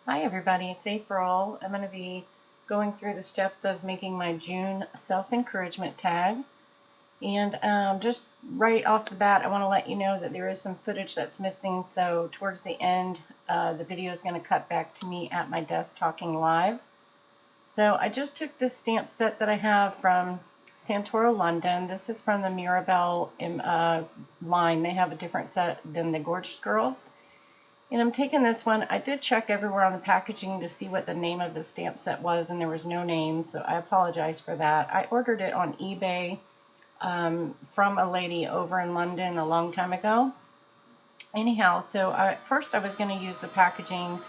Hi everybody, it's April. I'm going to be going through the steps of making my June self-encouragement tag. And just right off the bat, I want to let you know that there is some footage that's missing. So towards the end, the video is going to cut back to me at my desk talking live. So I just took this stamp set that I have from Santoro, London. This is from the Mirabelle line. They have a different set than the Gorgeous Girls. And I'm taking this one. I did check everywhere on the packaging to see what the name of the stamp set was, and there was no name, so I apologize for that. I ordered it on eBay from a lady over in London a long time ago. Anyhow, so first I was going to use the packaging.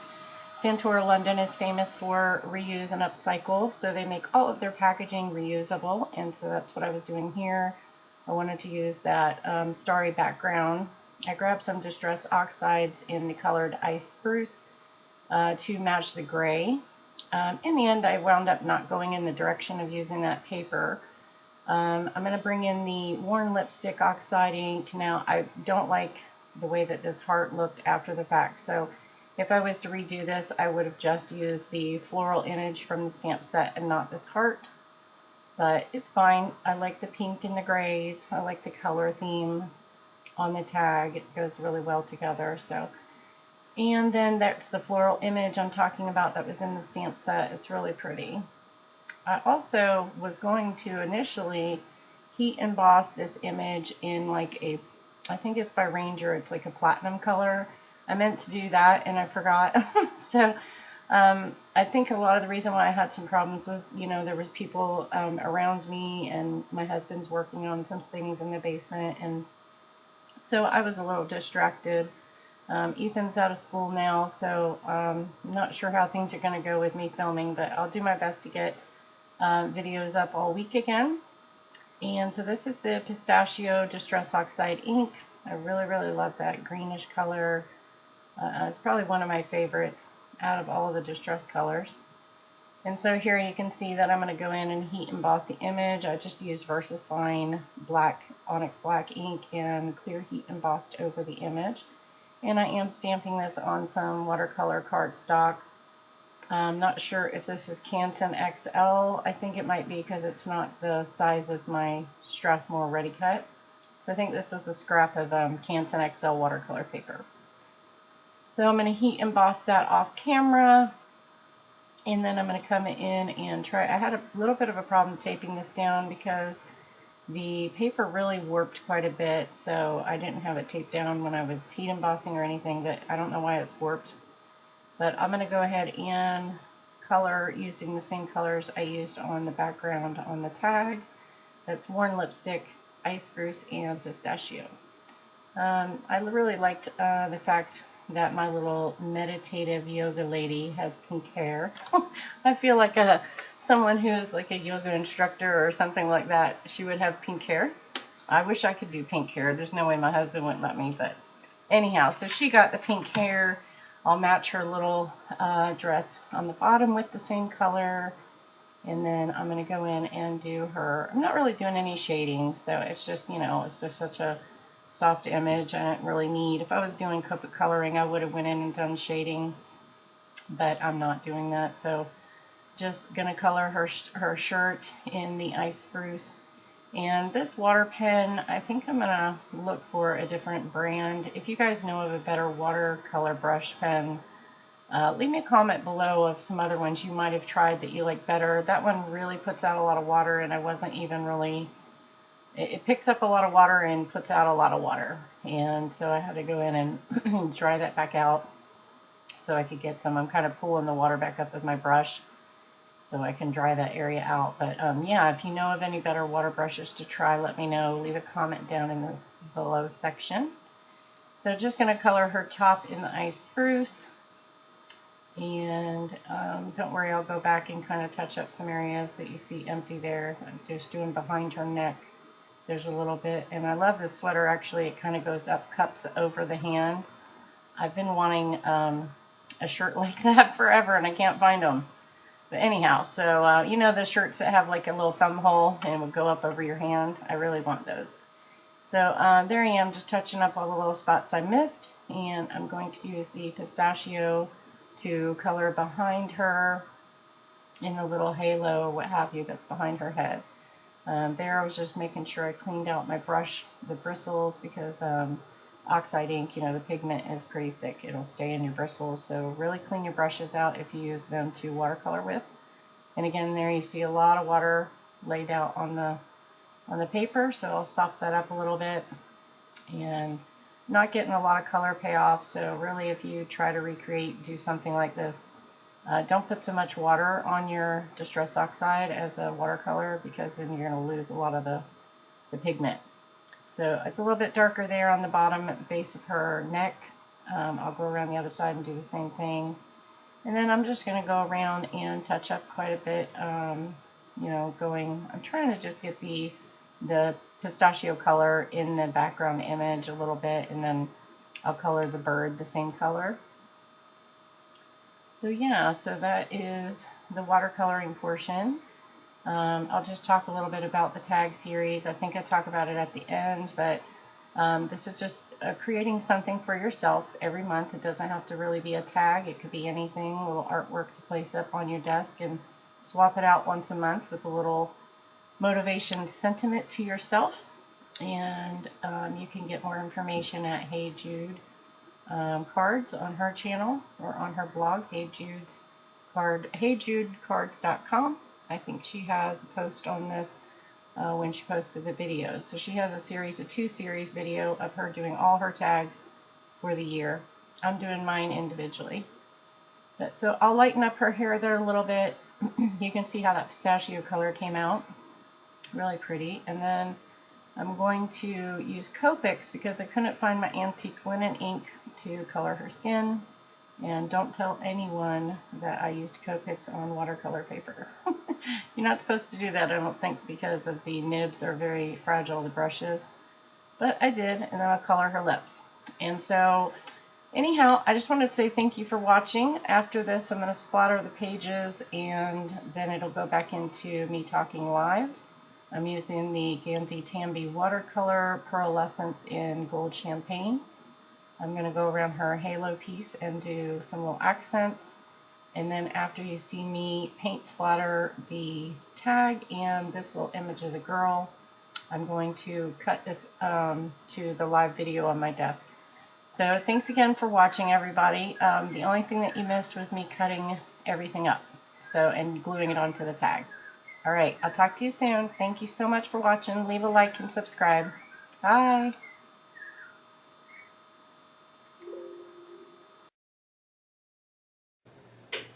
Santoro London is famous for reuse and upcycle, so they make all of their packaging reusable, and so that's what I was doing here. I wanted to use that starry background. I grabbed some Distress Oxides in the colored Ice Spruce to match the gray. In the end, I wound up not going in the direction of using that paper. I'm going to bring in the Worn Lipstick Oxide ink. Now, I don't like the way that this heart looked after the fact, so if I was to redo this, I would have just used the floral image from the stamp set and not this heart. But it's fine. I like the pink and the grays. I like the color theme on the tag. It goes really well together. And then that's the floral image I'm talking about that was in the stamp set. It's really pretty. I also was going to initially heat emboss this image in like I think it's by Ranger, it's like a platinum color. I meant to do that and I forgot. So I think a lot of the reason why I had some problems was, there was people around me, and my husband's working on some things in the basement, and so I was a little distracted. Ethan's out of school now, so I'm not sure how things are going to go with me filming, but I'll do my best to get videos up all week again. And so this is the Pistachio Distress Oxide ink. I really, really love that greenish color. It's probably one of my favorites out of all of the distress colors. And so here you can see that I'm going to go in and heat emboss the image. I just used Versus Fine black Onyx Black ink and clear heat embossed over the image. And I am stamping this on some watercolor cardstock. I'm not sure if this is Canson XL. I think it might be because it's not the size of my Strathmore Ready Cut. So I think this was a scrap of Canson XL watercolor paper. So I'm going to heat emboss that off camera. And then I'm going to come in and try. I had a little bit of a problem taping this down because the paper really warped quite a bit, so I didn't have it taped down when I was heat embossing or anything, but I don't know why it's warped. But I'm going to go ahead and color using the same colors I used on the background on the tag. That's Worn Lipstick, Ice Spruce, and Pistachio. I really liked the fact that my little meditative yoga lady has pink hair. I feel like someone who's like a yoga instructor or something like that, she would have pink hair. I wish I could do pink hair. There's no way my husband wouldn't let me, but anyhow, so she got the pink hair. I'll match her little dress on the bottom with the same color, and then I'm going to go in and do her. I'm not really doing any shading, so it's just, it's just such a soft image. I don't really need, if I was doing coloring, I would have went in and done shading, but I'm not doing that. So just gonna color her shirt in the Ice Spruce. And this water pen, I think I'm gonna look for a different brand. If you guys know of a better watercolor brush pen, leave me a comment below of some other ones you might have tried that you like better. That one really puts out a lot of water, and I wasn't even really, it picks up a lot of water and puts out a lot of water, and so I had to go in and dry that back out so I could get some. I'm kind of pulling the water back up with my brush so I can dry that area out. But yeah, if you know of any better water brushes to try, let me know. Leave a comment down in the below section. So just going to color her top in the Ice Spruce, and don't worry, I'll go back and kind of touch up some areas that you see empty there. I'm just doing behind her neck. There's a little bit, and I love this sweater. Actually, it kind of goes up, cups over the hand. I've been wanting a shirt like that forever, and I can't find them. But anyhow, so you know the shirts that have like a little thumb hole and would go up over your hand? I really want those. So there I am, just touching up all the little spots I missed, and I'm going to use the Pistachio to color behind her in the little halo, what have you, that's behind her head. There I was just making sure I cleaned out my brush, the bristles, because oxide ink, you know, the pigment is pretty thick. It'll stay in your bristles, so really clean your brushes out if you use them to watercolor with. And again, there you see a lot of water laid out on the paper, so I'll sop that up a little bit. And not getting a lot of color payoff, so really if you try to do something like this, don't put too much water on your Distress Oxide as a watercolor, because then you're going to lose a lot of the pigment. So it's a little bit darker there on the bottom at the base of her neck. I'll go around the other side and do the same thing. And then I'm just going to go around and touch up quite a bit, you know, I'm trying to just get the pistachio color in the background image a little bit, and then I'll color the bird the same color. So yeah, so that is the watercoloring portion. I'll just talk a little bit about the tag series. I think I talk about it at the end, but this is just creating something for yourself every month. It doesn't have to really be a tag. It could be anything, a little artwork to place up on your desk, and swap it out once a month with a little motivation sentiment to yourself. And you can get more information at Hey Jude cards on her channel, or on her blog, HeyJudeCards.com. I think she has a post on this when she posted the videos. So she has a two series video of her doing all her tags for the year. I'm doing mine individually. So I'll lighten up her hair there a little bit. You can see how that pistachio color came out. Really pretty. And then I'm going to use Copics because I couldn't find my antique linen ink to color her skin. And don't tell anyone that I used Copics on watercolor paper. You're not supposed to do that, I don't think, because of the nibs are very fragile, the brushes. But I did, and then I'll color her lips. And so, anyhow, I just wanted to say thank you for watching. After this, I'm going to splatter the pages, and then it'll go back into me talking live. I'm using the Gansey Tambi watercolor pearlescence in gold champagne. I'm going to go around her halo piece and do some little accents. And then after you see me paint splatter the tag and this little image of the girl, I'm going to cut this to the live video on my desk. So thanks again for watching, everybody. The only thing that you missed was me cutting everything up, and gluing it onto the tag. All right, I'll talk to you soon. Thank you so much for watching. Leave a like and subscribe. Bye.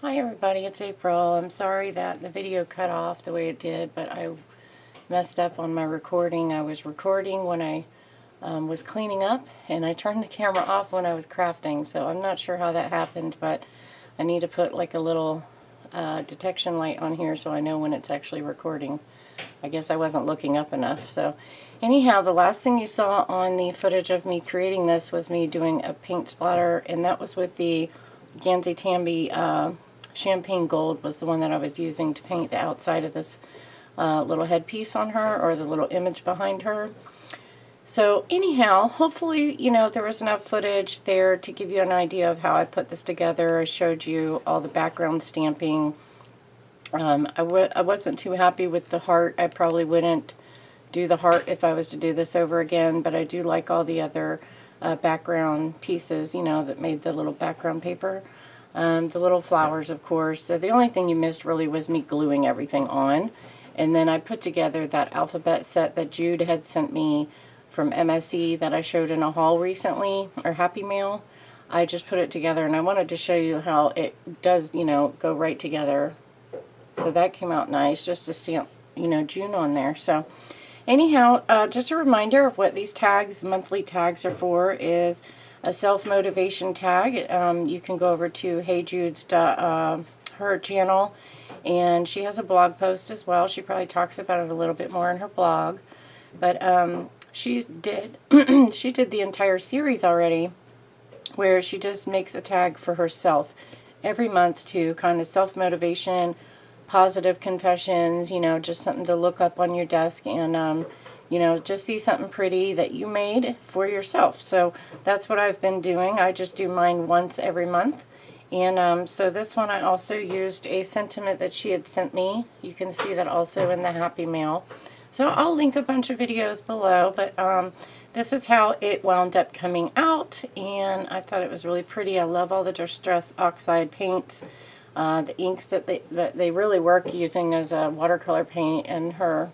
Hi everybody, it's April. I'm sorry that the video cut off the way it did, but I messed up on my recording. I was recording when I was cleaning up, and I turned the camera off when I was crafting, so I'm not sure how that happened, but I need to put like a little detection light on here so I know when it's actually recording. I guess I wasn't looking up enough. So anyhow, the last thing you saw on the footage of me creating this was me doing a paint splatter, and that was with the Gansey Tambi Champagne Gold was the one that I was using to paint the outside of this little headpiece on her, or the little image behind her. So anyhow, hopefully, you know, there was enough footage there to give you an idea of how I put this together. I showed you all the background stamping. I wasn't too happy with the heart. I probably wouldn't do the heart if I was to do this over again, but I do like all the other background pieces, you know, that made the little background paper. The little flowers, of course. So the only thing you missed really was me gluing everything on. And then I put together that alphabet set that Jude had sent me from MSE that I showed in a haul recently, or Happy Mail. I just put it together, and I wanted to show you how it does, you know, go right together. So that came out nice, just to stamp, you know, June on there. So anyhow, just a reminder of what these tags, monthly tags, are for is a self-motivation tag. You can go over to Hey Jude's her channel, and she has a blog post as well. She probably talks about it a little bit more in her blog, but she did she did the entire series already, where she just makes a tag for herself every month to kind of self-motivation, positive confessions, you know, just something to look up on your desk, and you know, just see something pretty that you made for yourself. So that's what I've been doing. I just do mine once every month, And so this one I also used a sentiment that she had sent me. You can see that also in the Happy Mail. So I'll link a bunch of videos below, but this is how it wound up coming out, and I thought it was really pretty. I love all the Distress Oxide paints, the inks that they really work using as a watercolor paint, and her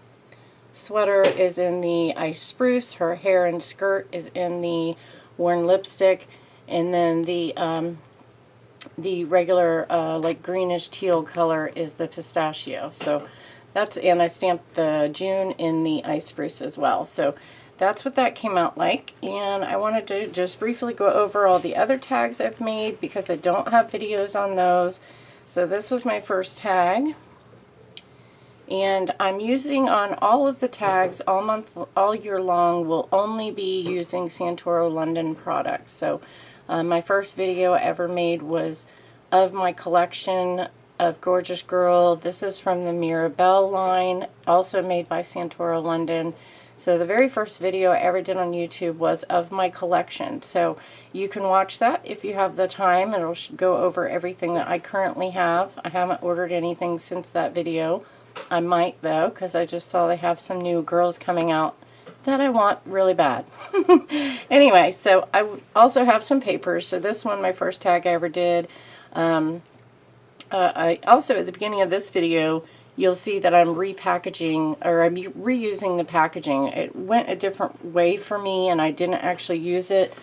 sweater is in the Ice Spruce, her hair and skirt is in the Worn Lipstick, and then the regular like greenish teal color is the Pistachio. So that's, and I stamped the June in the Ice Spruce as well. So that's what that came out like, and I wanted to just briefly go over all the other tags I've made because I don't have videos on those. So this was my first tag, and I'm using on all of the tags all year long will only be using Santoro London products. So my first video I ever made was of my collection of Gorgeous Girl. This is from the Mirabelle line, also made by Santoro London. So the very first video I ever did on YouTube was of my collection. So you can watch that if you have the time. It'll go over everything that I currently have. I haven't ordered anything since that video. I might though, because I just saw they have some new girls coming out that I want really bad. Anyway, so I also have some papers. So this one, my first tag I ever did. I also, at the beginning of this video, you'll see that I'm repackaging, or I'm reusing the packaging. It went a different way for me, and I didn't actually use it.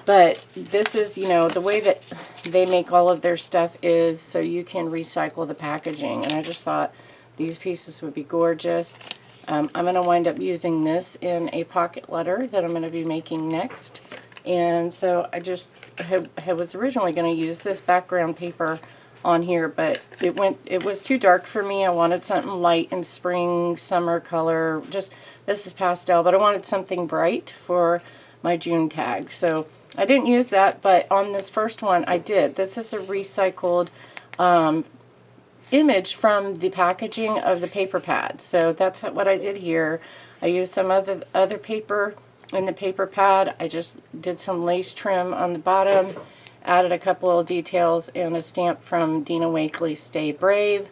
But this is, you know, the way that they make all of their stuff is so you can recycle the packaging. And I just thought these pieces would be gorgeous. I'm going to wind up using this in a pocket letter that I'm going to be making next. And so I just was originally going to use this background paper on here, but it was too dark for me. I wanted something light and spring, summer color. Just, this is pastel, but I wanted something bright for my June tag. So I didn't use that, but on this first one I did. This is a recycled image from the packaging of the paper pad. So that's what I did here. I used some other paper in the paper pad. I just did some lace trim on the bottom, added a couple little details, and a stamp from Dina Wakley, Stay Brave,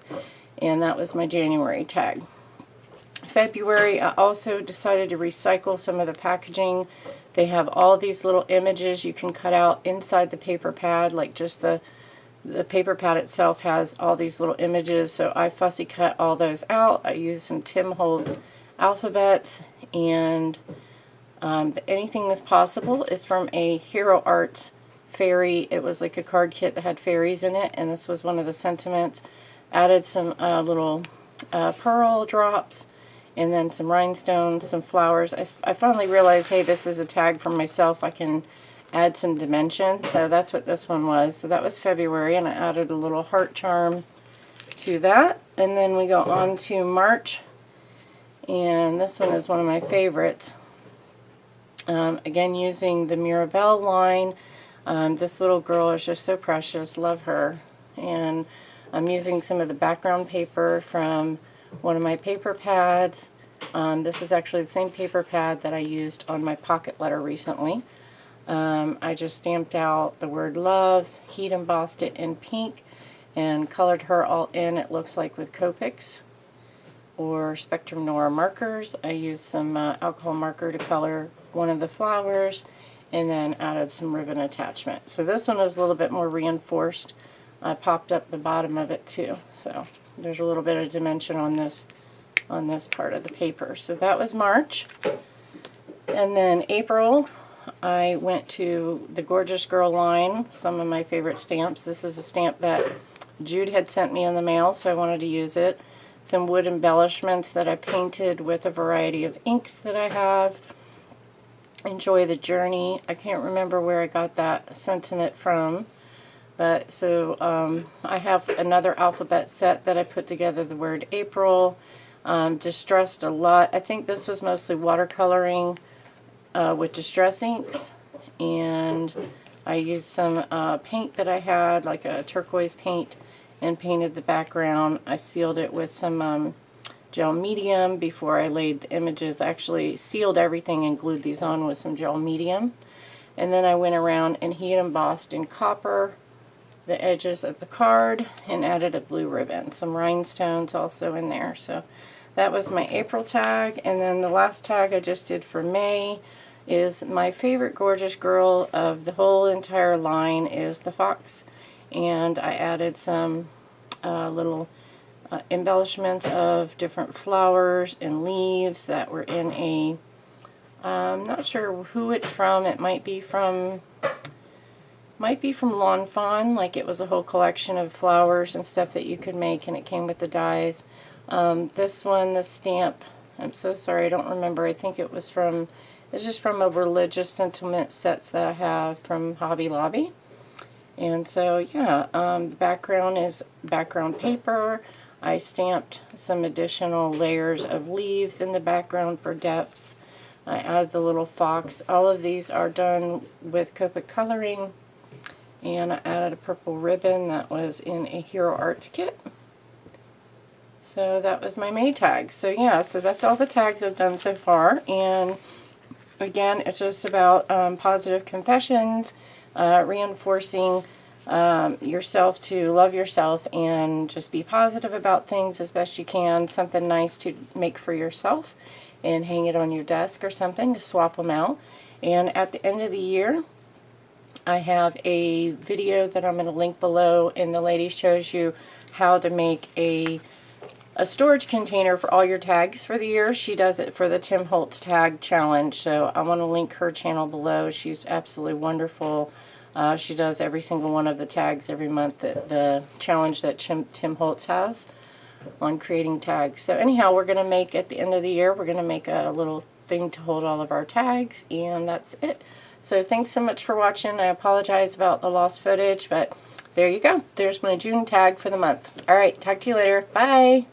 and that was my January tag. February, I also decided to recycle some of the packaging. They have all these little images you can cut out inside the paper pad, like just the paper pad itself has all these little images, so I fussy cut all those out. I used some Tim Holtz alphabets, and Anything Is Possible is from a Hero Arts fairy. It was like a card kit that had fairies in it, and this was one of the sentiments. Added some little pearl drops, and then some rhinestones, some flowers. I finally realized, hey, this is a tag for myself. I can add some dimension, so that's what this one was. So that was February, and I added a little heart charm to that. And then we go on to March, and this one is one of my favorites. Again, using the Mirabelle line. This little girl is just so precious, love her. And I'm using some of the background paper from one of my paper pads. This is actually the same paper pad that I used on my pocket letter recently. I just stamped out the word love, heat embossed it in pink, and colored her all in, it looks like, with Copics or Spectrum Noir markers. I used some alcohol marker to color one of the flowers, and then added some ribbon attachment. So this one is a little bit more reinforced. I popped up the bottom of it too, so there's a little bit of dimension on this part of the paper. So that was March. And then April, I went to the Gorgeous Girl line, some of my favorite stamps. This is a stamp that Jude had sent me in the mail, so I wanted to use it. Some wood embellishments that I painted with a variety of inks that I have. Enjoy the Journey. I can't remember where I got that sentiment from. But so I have another alphabet set that I put together, the word April. Distressed a lot. I think this was mostly watercoloring with distress inks. And I used some paint that I had, like a turquoise paint, and painted the background. I sealed it with some gel medium before I laid the images. I actually sealed everything and glued these on with some gel medium. And then I went around and heat embossed in copper the edges of the card and added a blue ribbon. Some rhinestones also in there. So that was my April tag. And then the last tag I just did for May is my favorite gorgeous girl of the whole entire line is the fox. And I added some little embellishments of different flowers and leaves that were in a, I'm not sure who it's from. It might be from Lawn Fawn. Like, it was a whole collection of flowers and stuff that you could make, and it came with the dies. This one, the stamp, I'm so sorry, I don't remember. I think it was from, it's just from a religious sentiment sets that I have from Hobby Lobby. And so, yeah, the background is background paper. I stamped some additional layers of leaves in the background for depth. I added the little fox. All of these are done with Copic coloring. And I added a purple ribbon that was in a Hero Arts kit. So that was my May tag. So yeah, so that's all the tags I've done so far. And again, it's just about positive confessions, reinforcing yourself to love yourself and just be positive about things as best you can. Something nice to make for yourself and hang it on your desk or something to swap them out. And at the end of the year, I have a video that I'm going to link below, and the lady shows you how to make a storage container for all your tags for the year. She does it for the Tim Holtz Tag Challenge, so I want to link her channel below. She's absolutely wonderful. She does every single one of the tags every month, the challenge that Tim Holtz has on creating tags. So anyhow, we're going to make, at the end of the year, we're going to make a little thing to hold all of our tags, and that's it. So thanks so much for watching. I apologize about the lost footage, but there you go. There's my June tag for the month. Alright, talk to you later. Bye!